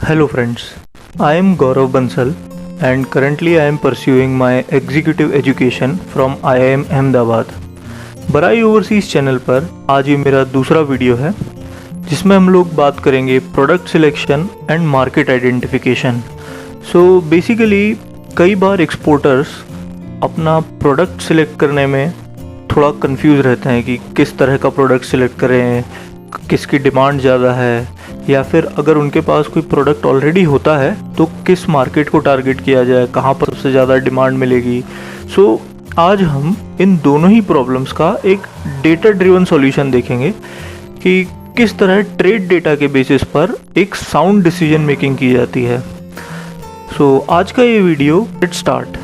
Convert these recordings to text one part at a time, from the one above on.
Hello friends, I am Gaurav Bansal and currently I am pursuing my executive education from IIM Ahmedabad। बराई overseas channel पर आज ये मेरा दूसरा video है जिसमें हम लोग बात करेंगे product selection and market identification. So basically कई बार एक्सपोर्टर्स अपना प्रोडक्ट सिलेक्ट करने में थोड़ा कंफ्यूज रहते हैं कि किस तरह का प्रोडक्ट सिलेक्ट करें, किसकी डिमांड ज़्यादा है, या फिर अगर उनके पास कोई प्रोडक्ट ऑलरेडी होता है तो किस मार्केट को टारगेट किया जाए, कहाँ पर सबसे ज़्यादा डिमांड मिलेगी। सो आज हम इन दोनों ही प्रॉब्लम्स का एक डेटा ड्रिवन सॉल्यूशन देखेंगे कि किस तरह ट्रेड डेटा के बेसिस पर एक साउंड डिसीजन मेकिंग की जाती है। सो आज का ये वीडियो लेट्स स्टार्ट।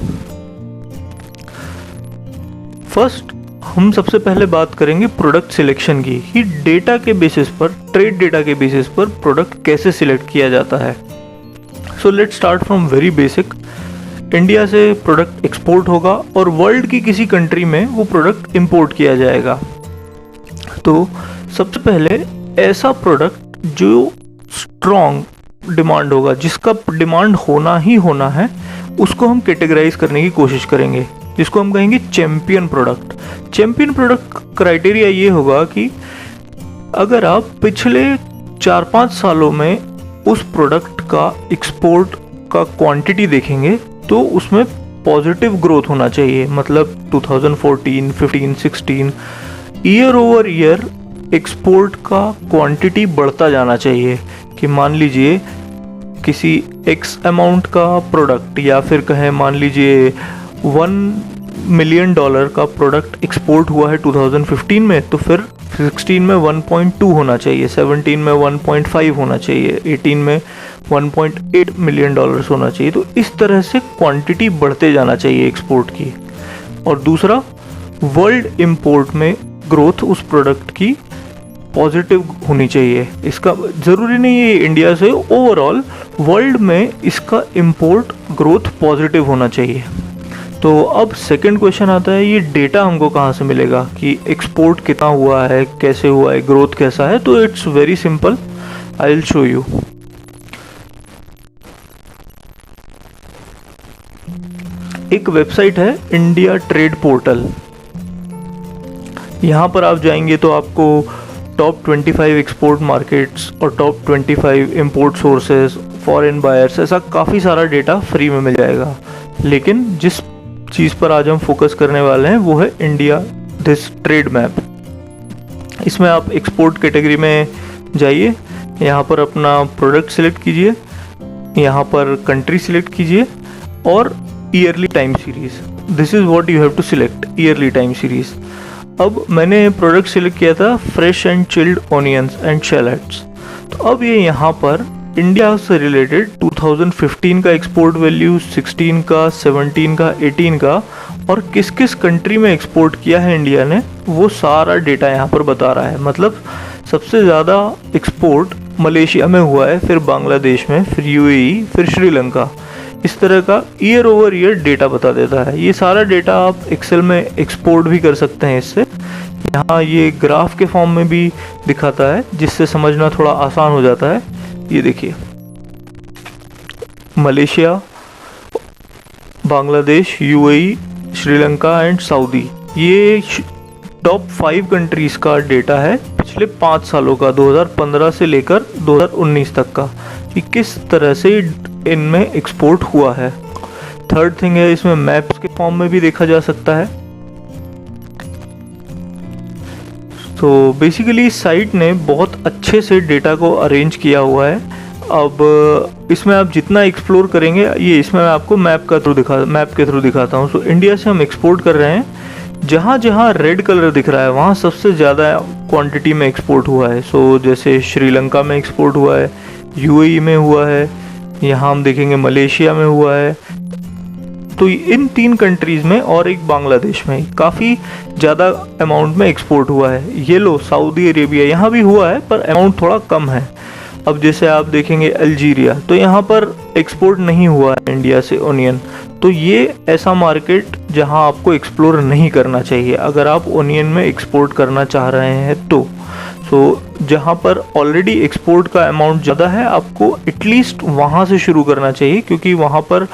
फर्स्ट हम सबसे पहले बात करेंगे प्रोडक्ट सिलेक्शन की कि डेटा के बेसिस पर, ट्रेड डेटा के बेसिस पर प्रोडक्ट कैसे सिलेक्ट किया जाता है। So let's start from very basic. India से प्रोडक्ट एक्सपोर्ट होगा और वर्ल्ड की किसी कंट्री में वो प्रोडक्ट इंपोर्ट किया जाएगा। तो सबसे पहले ऐसा प्रोडक्ट जो स्ट्रॉन्ग डिमांड होगा, जिसका डिमांड होना ही होना है, उसको हम कैटेगराइज करने की कोशिश करेंगे, जिसको हम कहेंगे champion product. Champion product criteria ये होगा कि अगर आप पिछले 4-5 सालों में उस प्रोडक्ट का एक्सपोर्ट का क्वांटिटी देखेंगे तो उसमें पॉजिटिव ग्रोथ होना चाहिए। मतलब 2014, 15, 16 ईयर ओवर ईयर एक्सपोर्ट का क्वांटिटी बढ़ता जाना चाहिए कि मान लीजिए किसी एक्स अमाउंट का प्रोडक्ट, या फिर कहें मान लीजिए $1 मिलियन का प्रोडक्ट एक्सपोर्ट हुआ है 2015 में, तो फिर 16 में 1.2 होना चाहिए, 17 में 1.5 होना चाहिए, 18 में 1.8 मिलियन डॉलर्स होना चाहिए। तो इस तरह से क्वांटिटी बढ़ते जाना चाहिए एक्सपोर्ट की। और दूसरा, वर्ल्ड इंपोर्ट में ग्रोथ उस प्रोडक्ट की पॉजिटिव होनी चाहिए। इसका ज़रूरी नहीं है इंडिया से, ओवरऑल वर्ल्ड में इसका इंपोर्ट ग्रोथ पॉजिटिव होना चाहिए। तो अब सेकंड क्वेश्चन आता है, ये डेटा हमको कहाँ से मिलेगा कि एक्सपोर्ट कितना हुआ है, कैसे हुआ है, ग्रोथ कैसा है। तो it's very simple, I will show you. एक वेबसाइट है इंडिया ट्रेड पोर्टल। यहाँ पर आप जाएंगे तो आपको टॉप 25 एक्सपोर्ट मार्केट्स और top 25 import sources, foreign buyers, ऐसा काफ़ी सारा डेटा फ्री में मिल जाएगा। लेकिन जिस चीज़ पर आज हम फोकस करने वाले हैं वो है इंडिया दिस ट्रेड मैप। इसमें आप एक्सपोर्ट कैटेगरी में जाइए, यहाँ पर अपना प्रोडक्ट सिलेक्ट कीजिए, यहाँ पर कंट्री सिलेक्ट कीजिए और yearly time series. This is what you have to select, yearly time series. अब मैंने प्रोडक्ट सिलेक्ट किया था fresh and chilled onions and shallots. तो अब ये यहाँ पर इंडिया से रिलेटेड 2015 का एक्सपोर्ट वैल्यू, 16 का, 17 का, 18 का, और किस किस कंट्री में एक्सपोर्ट किया है इंडिया ने, वो सारा डेटा यहाँ पर बता रहा है। मतलब सबसे ज़्यादा एक्सपोर्ट मलेशिया में हुआ है, फिर बांग्लादेश में, फिर यूएई, फिर श्रीलंका। इस तरह का ईयर ओवर ईयर डेटा बता देता है। ये सारा डेटा आप एक्सेल में एक्सपोर्ट भी कर सकते हैं इससे। यहाँ ये ग्राफ के फॉर्म में भी दिखाता है, जिससे समझना थोड़ा आसान हो जाता है। ये देखिए, Malaysia, Bangladesh, UAE, Sri Lanka and Saudi, ये टॉप 5 कंट्रीज़ का डेटा है पिछले 5 सालों का, 2015 से लेकर 2019 तक का, कि किस तरह से इनमें एक्सपोर्ट हुआ है। थर्ड थिंग है, इसमें मैप्स के फॉर्म में भी देखा जा सकता है। तो बेसिकली साइट ने बहुत अच्छे से डेटा को अरेंज किया हुआ है। अब इसमें आप जितना एक्सप्लोर करेंगे, ये इसमें मैं आपको मैप के थ्रू दिखाता हूँ। सो इंडिया से हम एक्सपोर्ट कर रहे हैं, जहाँ जहाँ रेड कलर दिख रहा है वहाँ सबसे ज़्यादा क्वांटिटी में एक्सपोर्ट हुआ है। सो जैसे श्रीलंका में एक्सपोर्ट हुआ है, यूएई में हुआ है, यहाँ हम देखेंगे मलेशिया में हुआ है। तो इन 3 कंट्रीज़ में और एक बांग्लादेश में काफ़ी ज़्यादा अमाउंट में एक्सपोर्ट हुआ है। ये लो सऊदी अरेबिया, यहाँ भी हुआ है पर अमाउंट थोड़ा कम है। अब जैसे आप देखेंगे अल्जीरिया, तो यहाँ पर एक्सपोर्ट नहीं हुआ है इंडिया से ओनियन। तो ये ऐसा मार्केट जहाँ आपको एक्सप्लोर नहीं करना चाहिए अगर आप ओनियन में एक्सपोर्ट करना चाह रहे हैं तो। सो जहाँ पर ऑलरेडी एक्सपोर्ट का अमाउंट ज़्यादा है, आपको एटलीस्ट वहाँ से शुरू करना चाहिए, क्योंकि वहाँ पर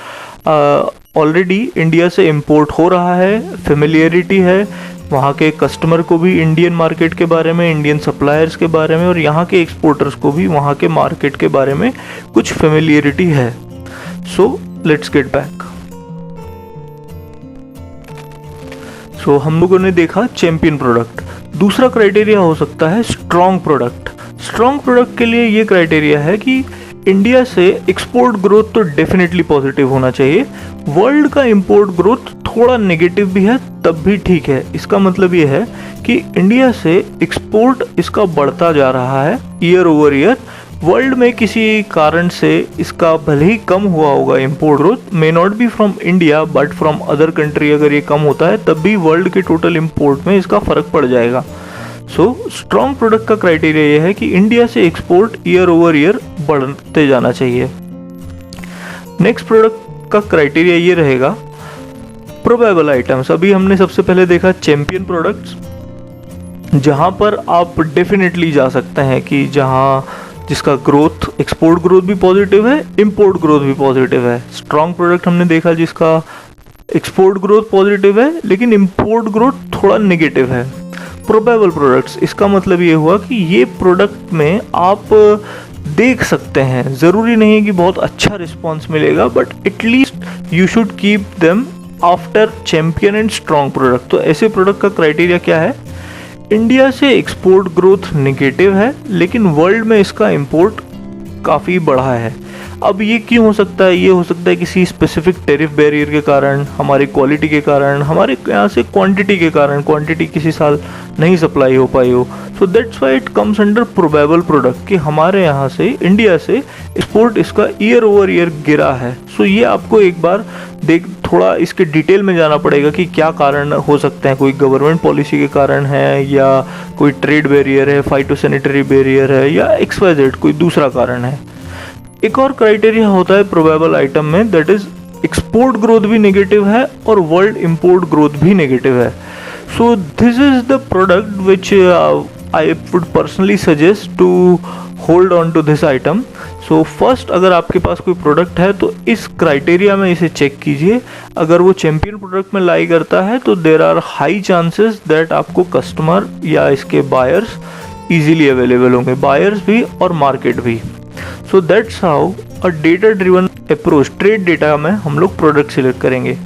ऑलरेडी इंडिया से इंपोर्ट हो रहा है, फेमिलियरिटी है, वहाँ के कस्टमर को भी इंडियन मार्केट के बारे में, इंडियन सप्लायर्स के बारे में, और यहाँ के एक्सपोर्टर्स को भी वहाँ के मार्केट के बारे में कुछ फेमिलियरिटी है। So let's get back. So हम लोगों ने देखा चैंपियन प्रोडक्ट। दूसरा क्राइटेरिया हो सकता है स्ट्रॉन्ग प्रोडक्ट। स्ट्रॉन्ग प्रोडक्ट के लिए ये क्राइटेरिया है कि इंडिया से एक्सपोर्ट ग्रोथ तो डेफिनेटली पॉजिटिव होना चाहिए, वर्ल्ड का इंपोर्ट ग्रोथ थोड़ा नेगेटिव भी है तब भी ठीक है। इसका मतलब ये है कि इंडिया से एक्सपोर्ट इसका बढ़ता जा रहा है ईयर ओवर ईयर। वर्ल्ड में किसी कारण से इसका भले ही कम हुआ होगा import growth, may not be from India but from other country, अगर ये कम होता है तब भी वर्ल्ड के टोटल इंपोर्ट में इसका फ़र्क पड़ जाएगा। सो स्ट्रॉन्ग प्रोडक्ट का क्राइटेरिया ये है कि इंडिया से एक्सपोर्ट ईयर ओवर ईयर बढ़ते जाना चाहिए। नेक्स्ट प्रोडक्ट का क्राइटेरिया ये रहेगा प्रोबेबल आइटम्स। अभी हमने सबसे पहले देखा चैंपियन प्रोडक्ट्स, जहाँ पर आप डेफिनेटली जा सकते हैं कि जिसका ग्रोथ, एक्सपोर्ट ग्रोथ भी पॉजिटिव है, इंपोर्ट ग्रोथ भी पॉजिटिव है। स्ट्रॉन्ग प्रोडक्ट हमने देखा जिसका एक्सपोर्ट ग्रोथ पॉजिटिव है लेकिन इंपोर्ट ग्रोथ थोड़ा नेगेटिव है। प्रोबेबल प्रोडक्ट्स, इसका मतलब ये हुआ कि ये प्रोडक्ट में आप देख सकते हैं, ज़रूरी नहीं है कि बहुत अच्छा रिस्पॉन्स मिलेगा, but at least you should keep them after champion and strong product. तो ऐसे प्रोडक्ट का क्राइटेरिया क्या है? इंडिया से एक्सपोर्ट ग्रोथ नेगेटिव है लेकिन वर्ल्ड में इसका इंपोर्ट काफ़ी बढ़ा है। अब ये क्यों हो सकता है? ये हो सकता है किसी स्पेसिफिक टेरिफ बैरियर के कारण, हमारी क्वालिटी के कारण, हमारे यहाँ से क्वांटिटी के कारण, क्वांटिटी किसी साल नहीं सप्लाई हो पाई हो। So that's why it comes under probable product कि हमारे यहाँ से, इंडिया से एक्सपोर्ट इसका ईयर ओवर ईयर गिरा है। सो ये आपको एक बार थोड़ा इसके डिटेल में जाना पड़ेगा कि क्या कारण हो सकते हैं। कोई गवर्नमेंट पॉलिसी के कारण है, या कोई ट्रेड बैरियर है, फाइटोसैनिटरी बैरियर है, या XYZ कोई दूसरा कारण है। एक और क्राइटेरिया होता है प्रोबेबल आइटम में, दैट इज एक्सपोर्ट ग्रोथ भी नेगेटिव है और वर्ल्ड इंपोर्ट ग्रोथ भी नेगेटिव है। So this is the product which I would personally suggest to hold on to this item. So first, अगर आपके पास कोई प्रोडक्ट है तो इस क्राइटेरिया में इसे चेक कीजिए। अगर वो चैंपियन प्रोडक्ट में लाई करता है तो there are high chances that आपको कस्टमर या इसके बायर्स इजीली अवेलेबल होंगे, बायर्स भी और मार्केट भी। So that's how a data driven approach, trade data में हम लोग प्रोडक्ट सिलेक्ट करेंगे।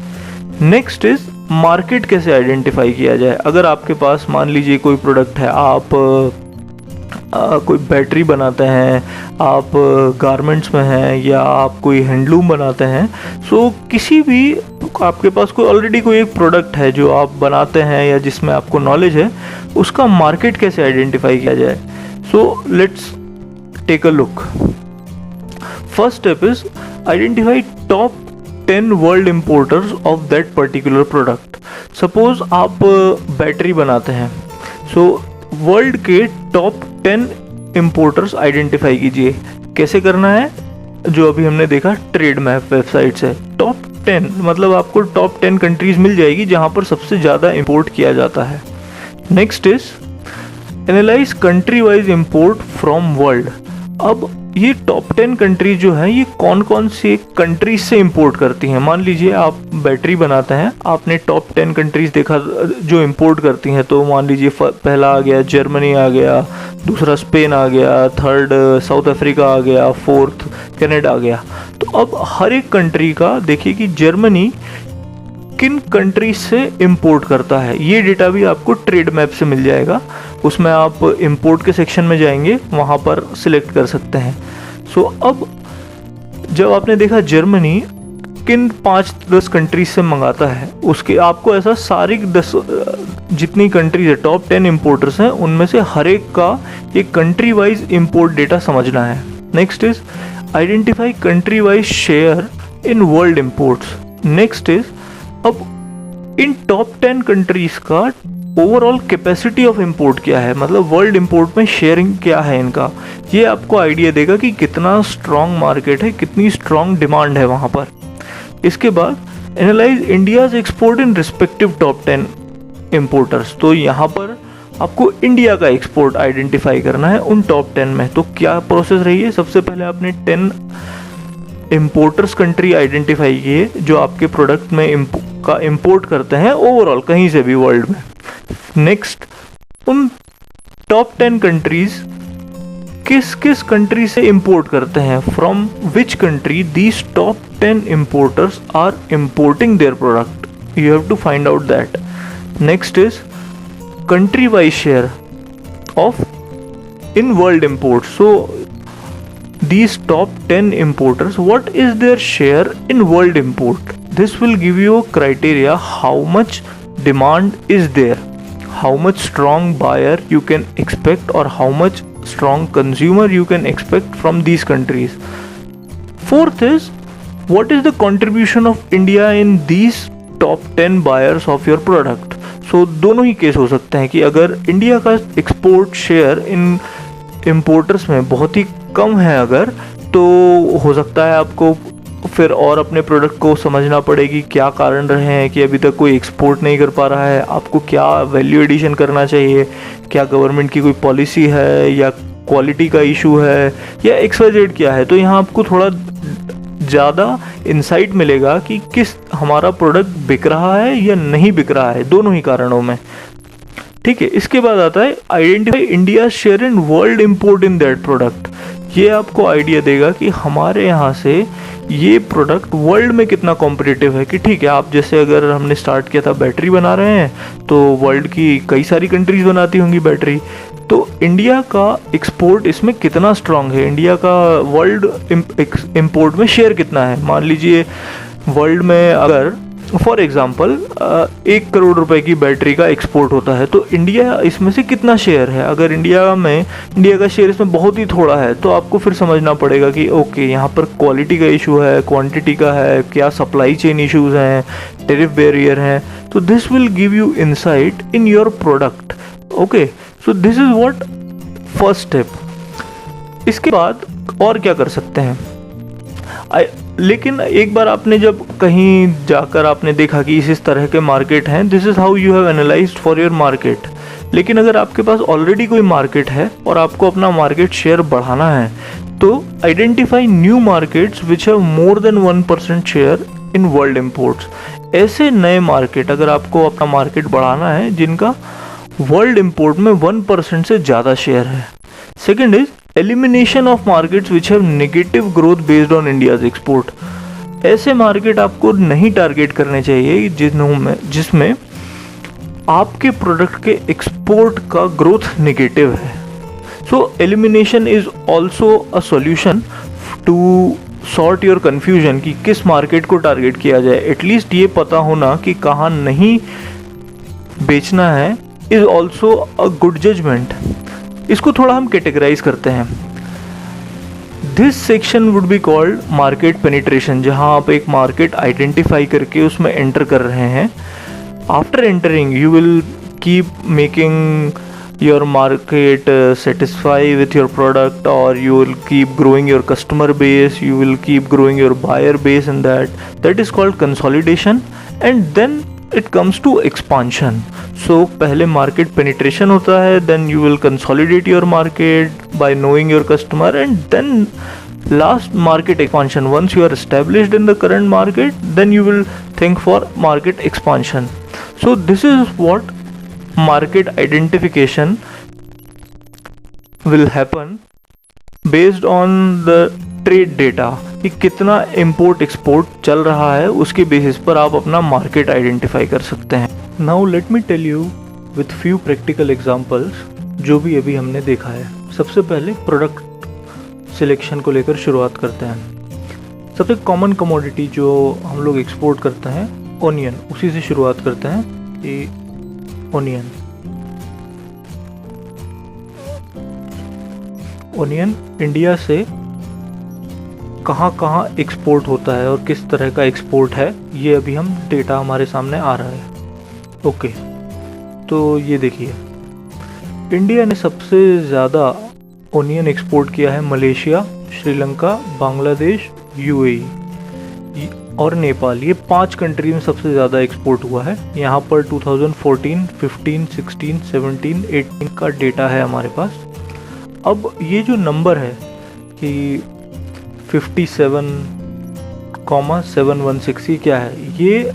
नेक्स्ट इज मार्केट कैसे आइडेंटिफाई किया जाए। अगर आपके पास मान लीजिए कोई प्रोडक्ट है, आप कोई बैटरी बनाते हैं, आप गारमेंट्स में हैं, या आप कोई हैंडलूम बनाते हैं, सो किसी भी आपके पास कोई ऑलरेडी कोई एक प्रोडक्ट है जो आप बनाते हैं या जिसमें आपको नॉलेज है, उसका मार्केट कैसे आइडेंटिफाई किया जाए। So let's take a look. First step is identify top 10 world importers of that particular product. Suppose आप बैटरी बनाते हैं, सो वर्ल्ड के टॉप 10 इंपोर्टर्स आइडेंटिफाई कीजिए। कैसे करना है? जो अभी हमने देखा ट्रेड मैप वेबसाइट से, टॉप 10 मतलब आपको टॉप 10 कंट्रीज मिल जाएगी जहां पर सबसे ज़्यादा इंपोर्ट किया जाता है। Next is analyse country wise import from world. अब ये टॉप 10 कंट्रीज जो है, ये कौन कौन से कंट्रीज से इंपोर्ट करती हैं। मान लीजिए आप बैटरी बनाते हैं, आपने टॉप 10 कंट्रीज देखा जो इंपोर्ट करती हैं, तो मान लीजिए पहला आ गया जर्मनी आ गया, दूसरा स्पेन आ गया, थर्ड साउथ अफ्रीका आ गया, फोर्थ कनाडा आ गया। तो अब हर एक कंट्री का देखिए कि जर्मनी किन कंट्रीज से इंपोर्ट करता है। ये डेटा भी आपको ट्रेड मैप से मिल जाएगा, उसमें आप इंपोर्ट के सेक्शन में जाएंगे, वहाँ पर सिलेक्ट कर सकते हैं। सो अब जब आपने देखा जर्मनी किन 5-10 कंट्रीज से मंगाता है, उसके आपको ऐसा सारी 10 जितनी कंट्रीज है, टॉप 10 इंपोर्टर्स हैं, उनमें से हर एक का एक कंट्री वाइज इंपोर्ट डेटा समझना है। Next is identify country wise share in world imports. Next is अब इन टॉप 10 कंट्रीज का ओवरऑल कैपेसिटी ऑफ इंपोर्ट क्या है, मतलब वर्ल्ड इंपोर्ट में शेयरिंग क्या है इनका। ये आपको आइडिया देगा कि कितना स्ट्रॉन्ग मार्केट है, कितनी स्ट्रॉन्ग डिमांड है वहाँ पर। इसके बाद analyse India's export in respective top 10 importers. तो यहाँ पर आपको इंडिया का एक्सपोर्ट आइडेंटिफाई करना है उन टॉप 10 में। तो क्या प्रोसेस रही है, सबसे पहले आपने 10 इम्पोर्टर्स कंट्री आइडेंटिफाई किए जो आपके प्रोडक्ट में इंपोर्ट करते हैं ओवरऑल कहीं से भी वर्ल्ड में। नेक्स्ट, उन टॉप 10 कंट्रीज किस किस कंट्री से इंपोर्ट करते हैं, from which country these top 10 importers are importing their product, you have to find out that. Next is country wise share of in world imports. So these top 10 importers, what is their share in world import? This will give you a criteria how much demand is there, how much strong buyer you can expect or how much strong consumer you can expect from these countries. Fourth is, what is the contribution of India in these top 10 buyers of your product? So दोनों ही case हो सकते हैं कि अगर India का export share in importers में बहुत ही कम है अगर, तो हो सकता है आपको फिर और अपने प्रोडक्ट को समझना पड़ेगी क्या कारण रहे हैं कि अभी तक कोई एक्सपोर्ट नहीं कर पा रहा है, आपको क्या वैल्यू एडिशन करना चाहिए, क्या गवर्नमेंट की कोई पॉलिसी है या क्वालिटी का इशू है या XYZ क्या है। तो यहाँ आपको थोड़ा ज़्यादा इंसाइट मिलेगा कि किस हमारा प्रोडक्ट बिक रहा है या नहीं बिक रहा है, दोनों ही कारणों में। ठीक है, इसके बाद आता है identify India share in world import in that product. ये आपको आइडिया देगा कि हमारे यहाँ से ये प्रोडक्ट वर्ल्ड में कितना कॉम्पिटिटिव है। कि ठीक है, आप जैसे अगर हमने स्टार्ट किया था बैटरी बना रहे हैं तो वर्ल्ड की कई सारी कंट्रीज बनाती होंगी बैटरी, तो इंडिया का एक्सपोर्ट इसमें कितना स्ट्रांग है, इंडिया का वर्ल्ड इंपोर्ट में शेयर कितना है। मान लीजिए वर्ल्ड में अगर फॉर एग्जांपल 1 करोड़ रुपए की बैटरी का एक्सपोर्ट होता है तो इंडिया इसमें से कितना शेयर है। अगर इंडिया का शेयर इसमें बहुत ही थोड़ा है तो आपको फिर समझना पड़ेगा कि ओके, यहाँ पर क्वालिटी का इशू है, क्वांटिटी का है, क्या सप्लाई चेन इश्यूज हैं, टेरिफ बैरियर हैं। तो this will give you insight in your product. Okay, so this is what first step. इसके बाद और क्या कर सकते हैं, लेकिन एक बार आपने जब कहीं जाकर आपने देखा कि इस तरह के मार्केट हैं, this is how you have analysed for your market. लेकिन अगर आपके पास ऑलरेडी कोई मार्केट है और आपको अपना मार्केट शेयर बढ़ाना है तो identify new markets which have more than 1% share in world imports. ऐसे नए मार्केट अगर आपको अपना मार्केट बढ़ाना है जिनका वर्ल्ड इंपोर्ट में 1% से ज़्यादा शेयर है। Second is elimination of markets which have negative growth based on India's export. ऐसे मार्केट आपको नहीं टारगेट करने चाहिए जिसमें आपके प्रोडक्ट के एक्सपोर्ट का ग्रोथ नेगेटिव है। So elimination is also a solution to sort your confusion कि किस मार्केट को टारगेट किया जाए। एटलीस्ट ये पता होना कि कहाँ नहीं बेचना है is also a good judgement. इसको थोड़ा हम कैटेगराइज करते हैं। This section would be called market penetration, जहां आप एक मार्केट आइडेंटिफाई करके उसमें एंटर कर रहे हैं। After entering you will keep making your market satisfy with your product और you will keep growing your customer base, you will keep growing your buyer base in that is called consolidation, and then it comes to expansion. So पहले market penetration होता है, then you will consolidate your market by knowing your customer, and then last market expansion. Once you are established in the current market, then you will think for market expansion. So this is what market identification will happen based on the trade data कि कितना import export चल रहा है, उसके basis पर आप अपना market identify कर सकते हैं। Now let me tell you with few practical examples जो भी अभी हमने देखा है। सबसे पहले प्रोडक्ट सिलेक्शन को लेकर शुरुआत करते हैं। सबसे कॉमन कमोडिटी जो हम लोग एक्सपोर्ट करते हैं ओनियन, उसी से शुरुआत करते हैं कि ओनियन इंडिया से कहाँ कहाँ एक्सपोर्ट होता है और किस तरह का एक्सपोर्ट है, ये अभी हम डेटा हमारे सामने आ रहा है। ओके, तो ये देखिए इंडिया ने सबसे ज़्यादा ओनियन एक्सपोर्ट किया है मलेशिया, श्रीलंका, बांग्लादेश, UAE। और नेपाल, ये 5 कंट्री में सबसे ज़्यादा एक्सपोर्ट हुआ है। यहाँ पर 2014, 15, 16, 17, 18 का डेटा है हमारे पास। अब ये जो नंबर है कि 57,716, ये क्या है? ये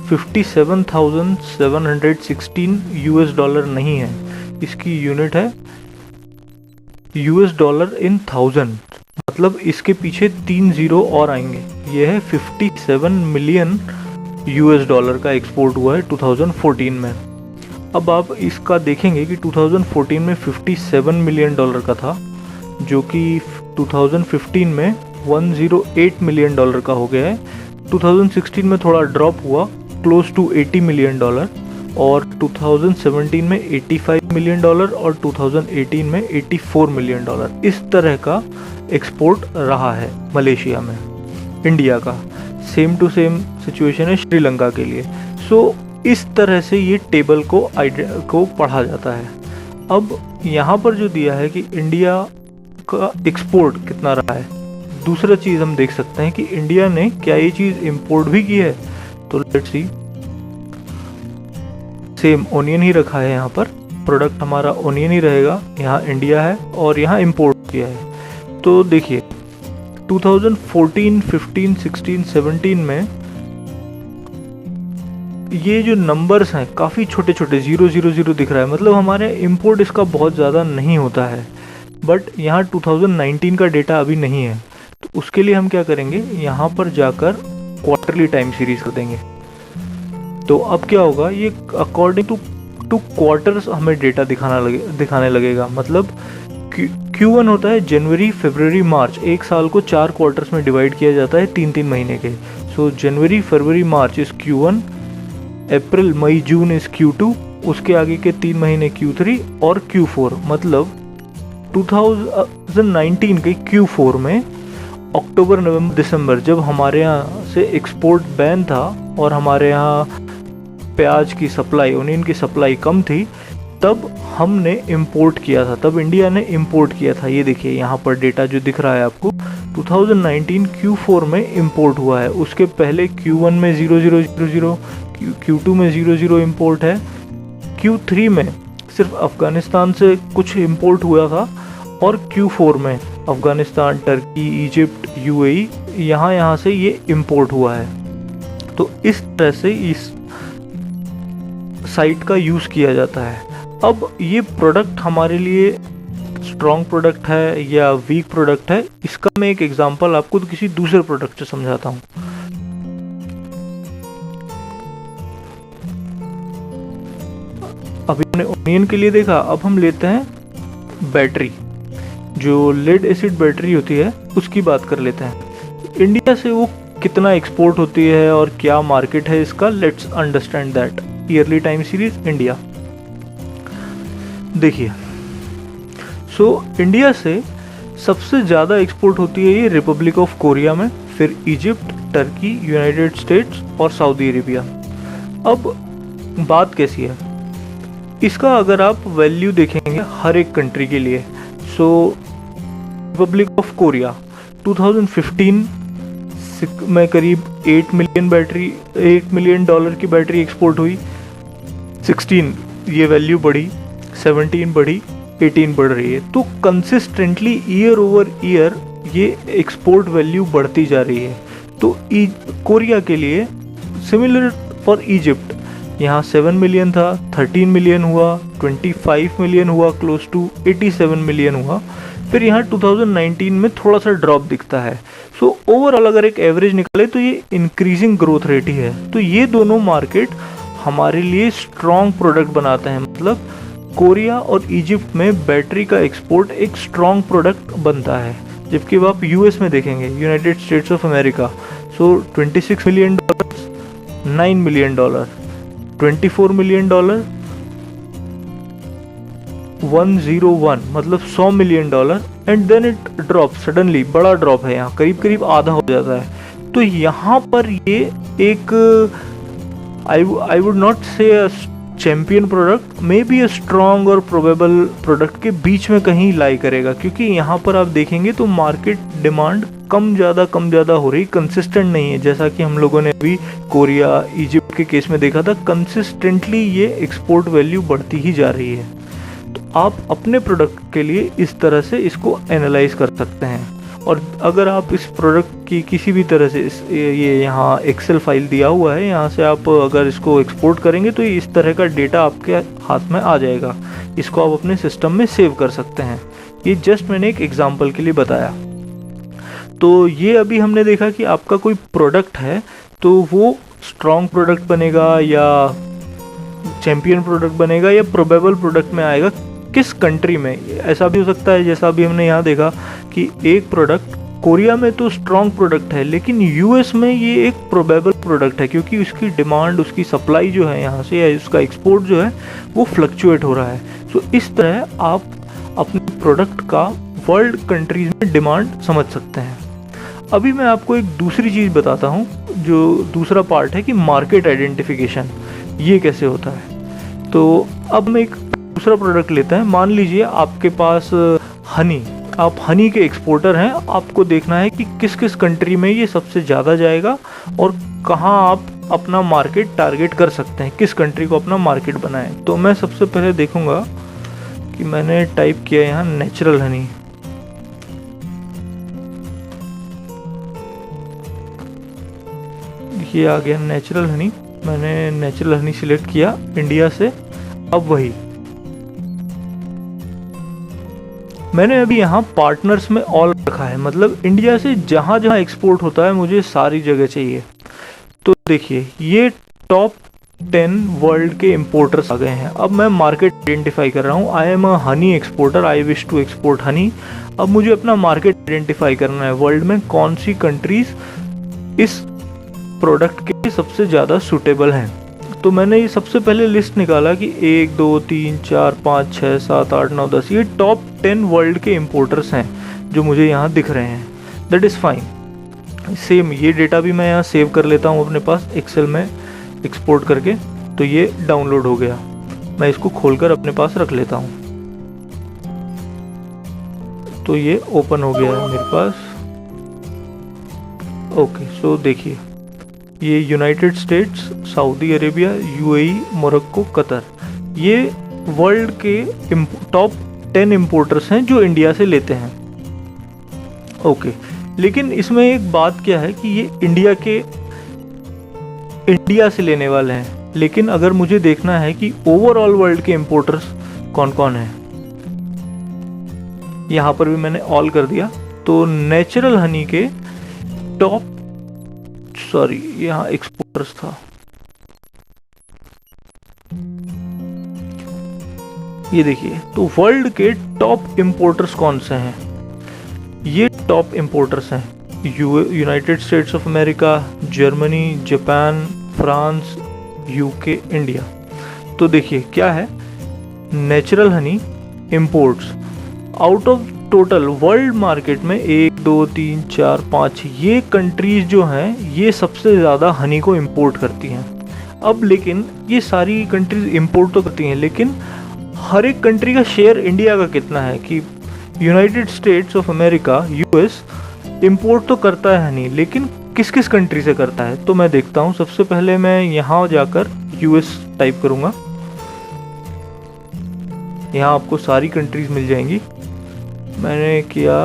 57,716 यूएस डॉलर नहीं है, इसकी यूनिट है यूएस डॉलर इन 1000, मतलब इसके पीछे 3 जीरो और आएंगे। ये है 57 मिलियन यूएस डॉलर का एक्सपोर्ट हुआ है 2014 में। अब आप इसका देखेंगे कि 2014 में 57 मिलियन डॉलर का था, जो कि 2015 में 108 मिलियन डॉलर का हो गया है। 2016 में थोड़ा ड्रॉप हुआ, क्लोज टू 80 मिलियन डॉलर, और 2017 में 85 मिलियन डॉलर और 2018 में 84 मिलियन डॉलर। इस तरह का एक्सपोर्ट रहा है मलेशिया में। इंडिया का सेम टू सेम सिचुएशन है श्रीलंका के लिए। सो इस तरह से ये टेबल को पढ़ा जाता है। अब यहाँ पर जो दिया है कि इंडिया का एक्सपोर्ट कितना रहा है, दूसरा चीज़ हम देख सकते हैं कि इंडिया ने क्या ये चीज़ इंपोर्ट भी की है। तो लेट्स सी, सेम ओनियन ही रखा है, यहाँ पर प्रोडक्ट हमारा ओनियन ही रहेगा, यहाँ इंडिया है और यहाँ इंपोर्ट किया है। तो देखिए 2014, 15, 16, 17 में ये जो नंबर्स हैं काफ़ी छोटे छोटे 000 दिख रहा है, मतलब हमारे इंपोर्ट इसका बहुत ज़्यादा नहीं होता है। बट यहाँ 2019 का डेटा अभी नहीं है, तो उसके लिए हम क्या करेंगे, यहाँ पर जाकर क्वार्टरली टाइम सीरीज कर देंगे। तो अब क्या होगा, ये अकॉर्डिंग टू क्वार्टर्स हमें डेटा दिखाने लगेगा। मतलब Q1 होता है जनवरी, फरवरी, मार्च, एक साल को 4 क्वार्टर्स में डिवाइड किया जाता है 3-3 महीने के। सो जनवरी, फरवरी, मार्च is Q1, April, May, June is Q2, उसके आगे के 3 महीने Q3 और Q4। मतलब 2019 के Q4 में अक्टूबर, नवंबर, दिसंबर, जब हमारे यहाँ से एक्सपोर्ट बैन था और हमारे यहाँ प्याज की सप्लाई, ओनियन की सप्लाई कम थी, तब हमने इंपोर्ट किया था, तब इंडिया ने इंपोर्ट किया था। ये देखिए यहाँ पर डेटा जो दिख रहा है आपको, 2019 Q4 में इंपोर्ट हुआ है। उसके पहले Q1 में 0000, Q2 में 00 इंपोर्ट है, Q3 में सिर्फ अफ़गानिस्तान से कुछ इंपोर्ट हुआ था, और Q4 में अफ़गानिस्तान, टर्की, इजिप्ट, UAE, यहाँ से ये इंपोर्ट हुआ है। तो इस तरह से इस साइट का यूज़ किया जाता है। अब ये प्रोडक्ट हमारे लिए स्ट्रॉन्ग प्रोडक्ट है या वीक प्रोडक्ट है, इसका मैं एक एग्जांपल आपको किसी दूसरे प्रोडक्ट से समझाता हूँ। अभी हमने ओनियन के लिए देखा, अब हम लेते हैं बैटरी, जो लेड एसिड बैटरी होती है उसकी बात कर लेते हैं। इंडिया से वो कितना एक्सपोर्ट होती है और क्या मार्केट है इसका, let's understand that. Yearly time series India देखिए। सो इंडिया से सबसे ज़्यादा एक्सपोर्ट होती है ये रिपब्लिक ऑफ कोरिया में, फिर इजिप्ट, टर्की, यूनाइटेड स्टेट्स और सऊदी अरेबिया। अब बात कैसी है इसका, अगर आप वैल्यू देखेंगे हर एक कंट्री के लिए, सो रिपब्लिक ऑफ कोरिया 2015 में करीब 8 मिलियन डॉलर की बैटरी एक्सपोर्ट हुई। 16 ये वैल्यू बढ़ी, 17 बढ़ी, 18 बढ़ रही है। तो कंसिस्टेंटली ईयर ओवर ईयर ये एक्सपोर्ट वैल्यू बढ़ती जा रही है। तो कोरिया के लिए सिमिलर फॉर इजिप्ट, यहाँ 7 मिलियन था, 13 मिलियन हुआ, 25 मिलियन हुआ, क्लोज टू 87 मिलियन हुआ। फिर यहाँ 2019 में थोड़ा सा ड्रॉप दिखता है। सो ओवरऑल अगर एक एवरेज निकाले तो ये इंक्रीजिंग ग्रोथ रेट ही है। तो ये दोनों मार्केट हमारे लिए स्ट्रॉन्ग प्रोडक्ट बनाते हैं। मतलब कोरिया और इजिप्ट में बैटरी का एक्सपोर्ट एक स्ट्रॉन्ग प्रोडक्ट बनता है। जबकि अब आप यूएस में देखेंगे, United States of America, so 26 million dollar, 9 million dollar, 24 million dollar, 101 मतलब 100 million dollar, and then it drop suddenly, बड़ा ड्रॉप है, यहाँ करीब करीब आधा हो जाता है। तो यहाँ पर ये एक आई वुड नॉट से चैंपियन प्रोडक्ट में बी ए स्ट्रॉन्ग और प्रोबेबल प्रोडक्ट के बीच में कहीं लाई करेगा, क्योंकि यहाँ पर आप देखेंगे तो मार्केट डिमांड कम ज़्यादा हो रही, कंसिस्टेंट नहीं है। जैसा कि हम लोगों ने अभी कोरिया, इजिप्ट के केस में देखा था, कंसिस्टेंटली ये एक्सपोर्ट वैल्यू बढ़ती ही जा रही है। तो आप अपने प्रोडक्ट के लिए इस तरह से इसको एनालाइज कर सकते हैं। और अगर आप इस प्रोडक्ट की किसी भी तरह से ये यहाँ एक्सेल फाइल दिया हुआ है, यहाँ से आप अगर इसको एक्सपोर्ट करेंगे तो इस तरह का डेटा आपके हाथ में आ जाएगा। इसको आप अपने सिस्टम में सेव कर सकते हैं। ये जस्ट मैंने एक एग्जांपल के लिए बताया। तो ये अभी हमने देखा कि आपका कोई प्रोडक्ट है तो वो स्ट्रॉन्ग प्रोडक्ट बनेगा या चैम्पियन प्रोडक्ट बनेगा या प्रोबेबल प्रोडक्ट में आएगा, किस कंट्री में। ऐसा भी हो सकता है जैसा अभी हमने यहाँ देखा कि एक प्रोडक्ट कोरिया में तो स्ट्रॉन्ग प्रोडक्ट है, लेकिन यूएस में ये एक प्रोबेबल प्रोडक्ट है, क्योंकि उसकी डिमांड, उसकी सप्लाई जो है यहाँ से या उसका एक्सपोर्ट जो है वो फ्लक्चुएट हो रहा है। तो इस तरह आप अपने प्रोडक्ट का वर्ल्ड कंट्रीज में डिमांड समझ सकते हैं। अभी मैं आपको एक दूसरी चीज़ बताता हूँ, जो दूसरा पार्ट है कि मार्केट आइडेंटिफिकेशन ये कैसे होता है। तो अब हम एक दूसरा प्रोडक्ट लेते हैं। मान लीजिए आपके पास हनी, आप हनी के एक्सपोर्टर हैं। आपको देखना है कि किस किस कंट्री में ये सबसे ज़्यादा जाएगा और कहाँ आप अपना मार्केट टारगेट कर सकते हैं, किस कंट्री को अपना मार्केट बनाएं। तो मैं सबसे पहले देखूंगा कि मैंने टाइप किया यहाँ नेचुरल हनी। ये आ गया नेचुरल हनी। मैंने नेचुरल हनी सिलेक्ट किया इंडिया से। अब वही मैंने अभी यहाँ पार्टनर्स में ऑल रखा है, मतलब इंडिया से जहाँ जहाँ एक्सपोर्ट होता है मुझे सारी जगह चाहिए। तो देखिए ये टॉप 10 वर्ल्ड के इंपोर्टर्स आ गए हैं। अब मैं मार्केट आइडेंटिफाई कर रहा हूँ। I am a honey exporter, I wish to export honey. अब मुझे अपना मार्केट आइडेंटिफाई करना है, वर्ल्ड में कौन सी कंट्रीज इस प्रोडक्ट के सबसे ज़्यादा सूटेबल हैं। तो मैंने ये सबसे पहले लिस्ट निकाला कि 1 2 3 4 5 6 7 8 9 10 ये टॉप 10 वर्ल्ड के इंपोर्टर्स हैं जो मुझे यहाँ दिख रहे हैं। That is fine. सेम ये डेटा भी मैं यहाँ सेव कर लेता हूँ अपने पास एक्सेल में एक्सपोर्ट करके। तो ये डाउनलोड हो गया, मैं इसको खोलकर अपने पास रख लेता हूँ। तो ये ओपन हो गया है मेरे पास। ओके, सो देखिए ये United states, Saudi Arabia, UAE, Morocco, Qatar, ये वर्ल्ड के टॉप 10 इंपोर्टर्स हैं जो इंडिया से लेते हैं। ओके, लेकिन इसमें एक बात क्या है कि ये इंडिया से लेने वाले हैं, लेकिन अगर मुझे देखना है कि ओवरऑल वर्ल्ड के इंपोर्टर्स कौन कौन हैं, यहाँ पर भी मैंने ऑल कर दिया। तो नेचुरल हनी के टॉप, सॉरी यहाँ एक्सपोर्टर्स था, ये देखिए। तो वर्ल्ड के टॉप इंपोर्टर्स कौन से हैं? ये टॉप इंपोर्टर्स हैं United States of America, Germany, Japan, France, UK, India. तो देखिए क्या है, natural Honey imports out of total world market में 1 2 3 4 5 ये कंट्रीज जो हैं ये सबसे ज़्यादा हनी को इंपोर्ट करती हैं। अब लेकिन ये सारी कंट्रीज इंपोर्ट तो करती हैं, लेकिन हर एक कंट्री का शेयर इंडिया का कितना है कि United States of America, US import तो करता है हनी, लेकिन किस किस कंट्री से करता है। तो मैं देखता हूँ। सबसे पहले मैं यहाँ जाकर यूएस टाइप करूँगा, यहाँ आपको सारी कंट्रीज मिल जाएंगी। मैंने किया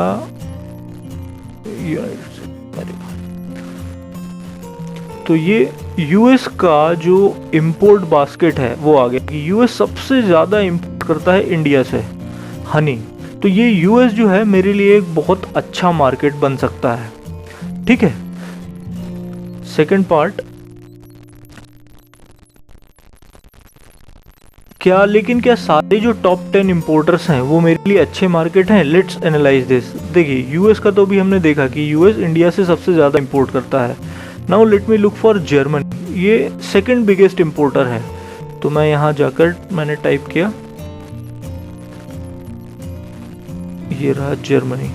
तो ये यूएस का जो इंपोर्ट बास्केट है वो आ गया कि यूएस सबसे ज़्यादा इंपोर्ट करता है इंडिया से हनी। तो ये यूएस जो है मेरे लिए एक बहुत अच्छा मार्केट बन सकता है। ठीक है, सेकंड पार्ट क्या, लेकिन क्या सारे जो टॉप 10 इंपोर्टर्स हैं वो मेरे लिए अच्छे मार्केट हैं? Let's analyse this. देखिए यूएस का तो भी हमने देखा कि यूएस इंडिया से सबसे ज़्यादा इंपोर्ट करता है। Now let me look for Germany, ये सेकंड बिगेस्ट इंपोर्टर है। तो मैं यहाँ जाकर मैंने टाइप किया, ये रहा जर्मनी।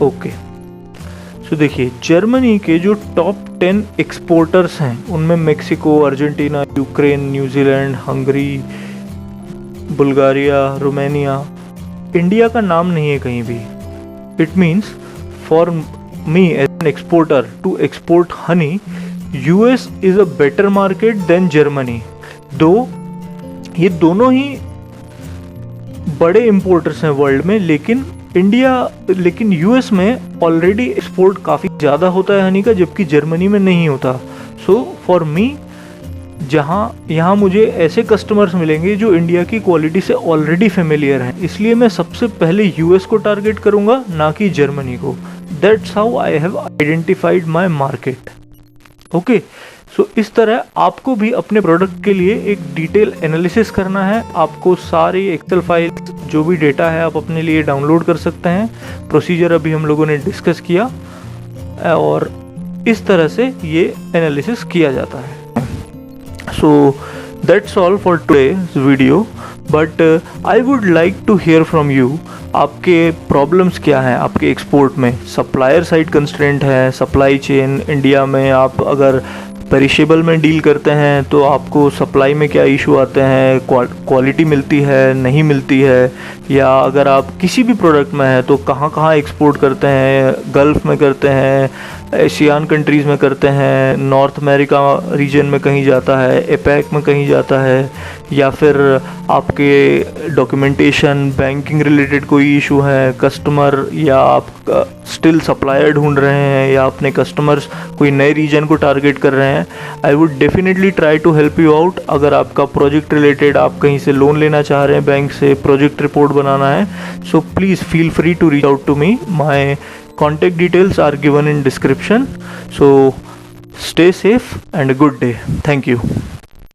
ओके, सो देखिए, जर्मनी के जो टॉप 10 एक्सपोर्टर्स हैं उनमें Mexico, Argentina, Ukraine, New Zealand, Hungary, Bulgaria, Romania, India का नाम नहीं है कहीं भी। It means for me as an exporter to export honey, US is a better market than Germany. दो ये दोनों ही बड़े इंपोर्टर्स हैं वर्ल्ड में, लेकिन यूएस में ऑलरेडी एक्सपोर्ट काफ़ी ज़्यादा होता है हनी का, जबकि जर्मनी में नहीं होता। सो फॉर मी, यहाँ मुझे ऐसे कस्टमर्स मिलेंगे जो इंडिया की क्वालिटी से ऑलरेडी फेमिलियर हैं, इसलिए मैं सबसे पहले यूएस को टारगेट करूँगा, ना कि जर्मनी को। That's how I have identified my market. Okay, so इस तरह आपको भी अपने प्रोडक्ट के लिए एक डिटेल एनालिसिस करना है। आपको सारी एक्सेल फाइल्स, जो भी डेटा है, आप अपने लिए डाउनलोड कर सकते हैं। प्रोसीजर अभी हम लोगों ने डिस्कस किया और इस तरह से ये एनालिसिस किया जाता है। So that's all for today's video, but I would like to hear from you. आपके प्रॉब्लम्स क्या हैं आपके एक्सपोर्ट में? सप्लायर साइड कंस्ट्रेंट है, सप्लाई चेन इंडिया में, आप अगर पेरिशेबल में डील करते हैं तो आपको सप्लाई में क्या इशू आते हैं, क्वालिटी मिलती है नहीं मिलती है, या अगर आप किसी भी प्रोडक्ट में हैं तो कहाँ कहाँ एक्सपोर्ट करते हैं, गल्फ़ में करते हैं, एशियान कंट्रीज़ में करते हैं, नॉर्थ अमेरिका रीजन में कहीं जाता है, एपैक में कहीं जाता है, या फिर आपके डॉक्यूमेंटेशन, बैंकिंग रिलेटेड कोई इशू है, कस्टमर, या आप स्टिल सप्लायर ढूंढ रहे हैं, या अपने कस्टमर्स कोई नए रीजन को टारगेट कर रहे हैं, I would definitely try to help you out. अगर आपका प्रोजेक्ट रिलेटेड, आप कहीं से लोन लेना चाह रहे हैं बैंक से, प्रोजेक्ट रिपोर्ट बनाना है, so please feel free to reach out to me. My contact details are given in description. So stay safe and a good day. Thank you.